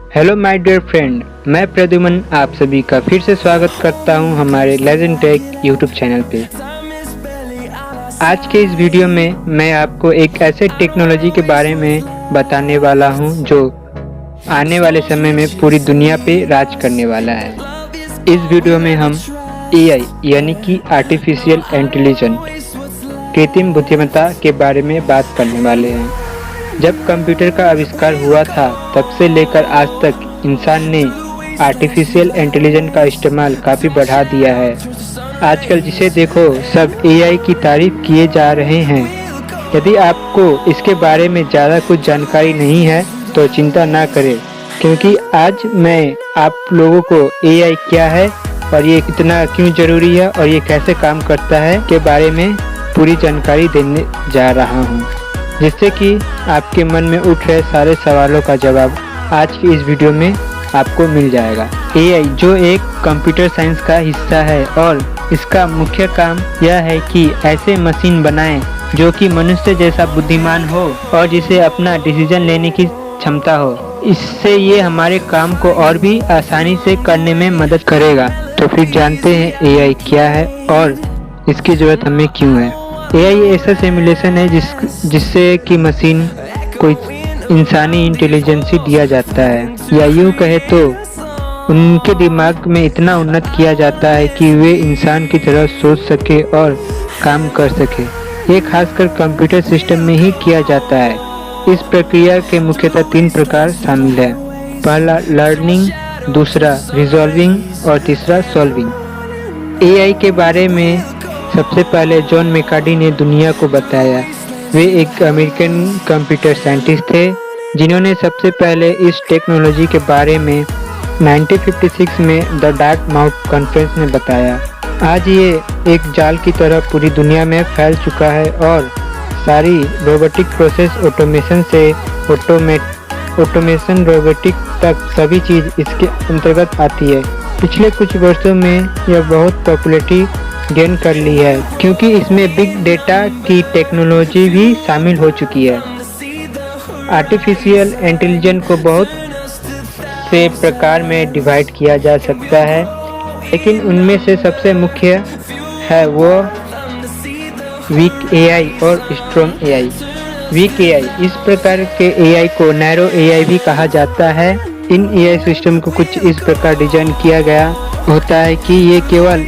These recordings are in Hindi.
हेलो माय डियर फ्रेंड, मैं प्रद्युमन आप सभी का फिर से स्वागत करता हूं हमारे लेजेंड टेक यूट्यूब चैनल पे। आज के इस वीडियो में मैं आपको एक ऐसे टेक्नोलॉजी के बारे में बताने वाला हूं जो आने वाले समय में पूरी दुनिया पे राज करने वाला है। इस वीडियो में हम AI यानी कि आर्टिफिशियल इंटेलिजेंस, कृत्रिम बुद्धिमत्ता के बारे में बात करने वाले हैं। जब कंप्यूटर का आविष्कार हुआ था तब से लेकर आज तक इंसान ने आर्टिफिशियल इंटेलिजेंस का इस्तेमाल काफ़ी बढ़ा दिया है। आजकल जिसे देखो सब AI की तारीफ किए जा रहे हैं। यदि आपको इसके बारे में ज़्यादा कुछ जानकारी नहीं है तो चिंता ना करें, क्योंकि आज मैं आप लोगों को AI क्या है और ये कितना क्यों ज़रूरी है और ये कैसे काम करता है के बारे में पूरी जानकारी देने जा रहा हूँ, जिससे कि आपके मन में उठ रहे सारे सवालों का जवाब आज की इस वीडियो में आपको मिल जाएगा। AI जो एक कंप्यूटर साइंस का हिस्सा है और इसका मुख्य काम यह है कि ऐसे मशीन बनाएं जो कि मनुष्य जैसा बुद्धिमान हो और जिसे अपना डिसीजन लेने की क्षमता हो। इससे ये हमारे काम को और भी आसानी से करने में मदद करेगा। तो फिर जानते हैं AI क्या है और इसकी ज़रूरत हमें क्यों है। AI ऐसा सिमुलेशन है जिससे कि मशीन को इंसानी इंटेलिजेंस दिया जाता है, या यूँ कहे तो उनके दिमाग में इतना उन्नत किया जाता है कि वे इंसान की तरह सोच सके और काम कर सके। ये खासकर कंप्यूटर सिस्टम में ही किया जाता है। इस प्रक्रिया के मुख्यतः 3 प्रकार शामिल है। पहला लर्निंग, दूसरा रिजॉल्विंग और तीसरा सॉल्विंग। AI के बारे में सबसे पहले जॉन मैकार्डी ने दुनिया को बताया। वे एक अमेरिकन कंप्यूटर साइंटिस्ट थे जिन्होंने सबसे पहले इस टेक्नोलॉजी के बारे में 1956 में द डार्टमाउथ कॉन्फ्रेंस में बताया। आज ये एक जाल की तरह पूरी दुनिया में फैल चुका है और सारी रोबोटिक प्रोसेस ऑटोमेशन से ऑटोमेशन रोबोटिक तक सभी चीज़ इसके अंतर्गत आती है। पिछले कुछ वर्षों में यह बहुत पॉपुलैरिटी गेन कर ली है क्योंकि इसमें बिग डेटा की टेक्नोलॉजी भी शामिल हो चुकी है। आर्टिफिशियल इंटेलिजेंस को बहुत से प्रकार में डिवाइड किया जा सकता है, लेकिन उनमें से सबसे मुख्य है वो वीक AI और स्ट्रॉन्ग AI। वीक AI, इस प्रकार के AI को नैरो AI भी कहा जाता है। इन AI सिस्टम को कुछ इस प्रकार डिजाइन किया गया होता है कि ये केवल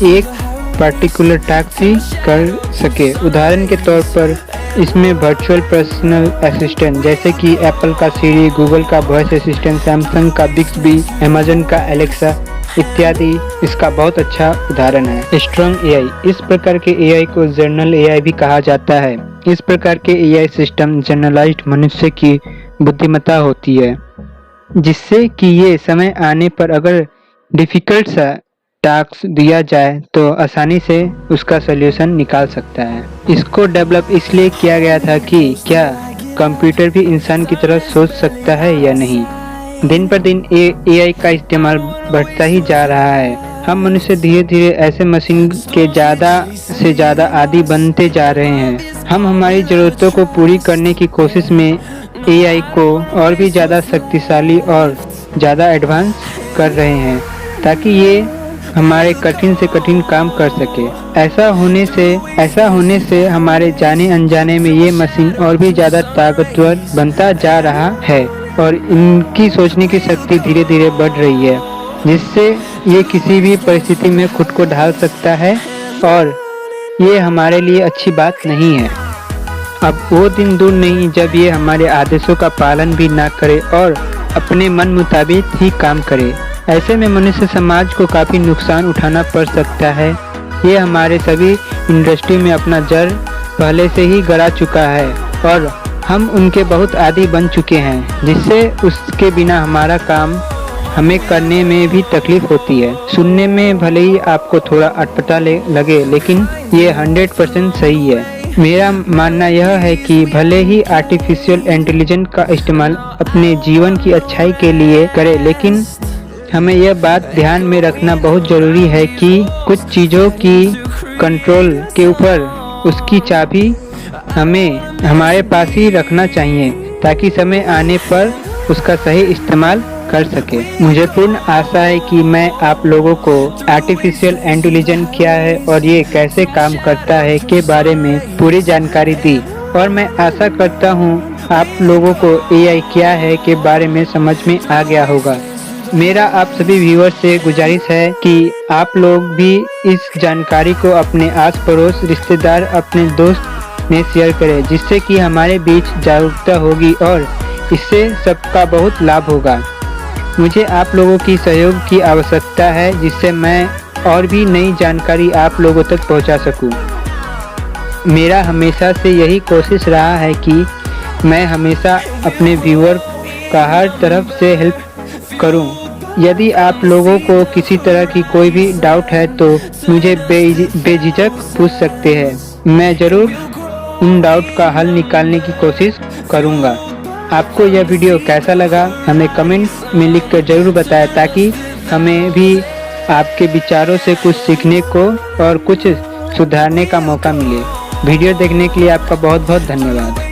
एक पर्टिकुलर टास्क ही कर सके। उदाहरण के तौर पर इसमें वर्चुअल पर्सनल असिस्टेंट जैसे कि एप्पल का सीरी, गूगल का वॉइस असिस्टेंट, सैमसंग का बिक्सबी, अमेजन का एलेक्सा इत्यादि इसका बहुत अच्छा उदाहरण है। स्ट्रॉन्ग AI, इस प्रकार के AI को जनरल AI भी कहा जाता है। इस प्रकार के AI सिस्टम जनरलाइज्ड मनुष्य की बुद्धिमत्ता होती है, जिससे कि ये समय आने पर अगर डिफिकल्ट सा टास्क दिया जाए तो आसानी से उसका सलूशन निकाल सकता है। इसको डेवलप इसलिए किया गया था कि क्या कंप्यूटर भी इंसान की तरह सोच सकता है या नहीं। दिन पर दिन AI का इस्तेमाल बढ़ता ही जा रहा है। हम मनुष्य धीरे धीरे ऐसे मशीन के ज़्यादा से ज़्यादा आदी बनते जा रहे हैं। हम हमारी ज़रूरतों को पूरी करने की कोशिश में AI को और भी ज़्यादा शक्तिशाली और ज़्यादा एडवांस कर रहे हैं ताकि ये हमारे कठिन से कठिन काम कर सके। ऐसा होने से हमारे जाने अनजाने में ये मशीन और भी ज़्यादा ताकतवर बनता जा रहा है और इनकी सोचने की शक्ति धीरे धीरे बढ़ रही है, जिससे ये किसी भी परिस्थिति में खुद को ढाल सकता है और ये हमारे लिए अच्छी बात नहीं है। अब वो दिन दूर नहीं जब ये हमारे आदेशों का पालन भी ना करे और अपने मन मुताबिक ही काम करे। ऐसे में मनुष्य समाज को काफ़ी नुकसान उठाना पड़ सकता है। ये हमारे सभी इंडस्ट्री में अपना जड़ पहले से ही गड़ा चुका है और हम उनके बहुत आदी बन चुके हैं, जिससे उसके बिना हमारा काम हमें करने में भी तकलीफ होती है। सुनने में भले ही आपको थोड़ा अटपटा लगे, लेकिन ये 100% सही है। मेरा मानना यह है कि भले ही आर्टिफिशियल इंटेलिजेंस का इस्तेमाल अपने जीवन की अच्छाई के लिए करें, लेकिन हमें यह बात ध्यान में रखना बहुत ज़रूरी है कि कुछ चीज़ों की कंट्रोल के ऊपर उसकी चाबी हमें हमारे पास ही रखना चाहिए ताकि समय आने पर उसका सही इस्तेमाल कर सके। मुझे पूर्ण आशा है कि मैं आप लोगों को आर्टिफिशियल इंटेलिजेंस क्या है और ये कैसे काम करता है के बारे में पूरी जानकारी दी, और मैं आशा करता हूँ आप लोगों को एआई क्या है के बारे में समझ में आ गया होगा। मेरा आप सभी व्यूअर्स से गुजारिश है कि आप लोग भी इस जानकारी को अपने आस पड़ोस, रिश्तेदार, अपने दोस्त में शेयर करें, जिससे कि हमारे बीच जागरूकता होगी और इससे सबका बहुत लाभ होगा। मुझे आप लोगों की सहयोग की आवश्यकता है, जिससे मैं और भी नई जानकारी आप लोगों तक पहुंचा सकूं। मेरा हमेशा से यही कोशिश रहा है कि मैं हमेशा अपने व्यूअर का हर तरफ से हेल्प करूं। यदि आप लोगों को किसी तरह की कोई भी डाउट है तो मुझे बेझिझक पूछ सकते हैं। मैं ज़रूर उन डाउट का हल निकालने की कोशिश करूंगा। आपको यह वीडियो कैसा लगा हमें कमेंट में लिखकर ज़रूर बताएं, ताकि हमें भी आपके विचारों से कुछ सीखने को और कुछ सुधारने का मौका मिले। वीडियो देखने के लिए आपका बहुत बहुत धन्यवाद।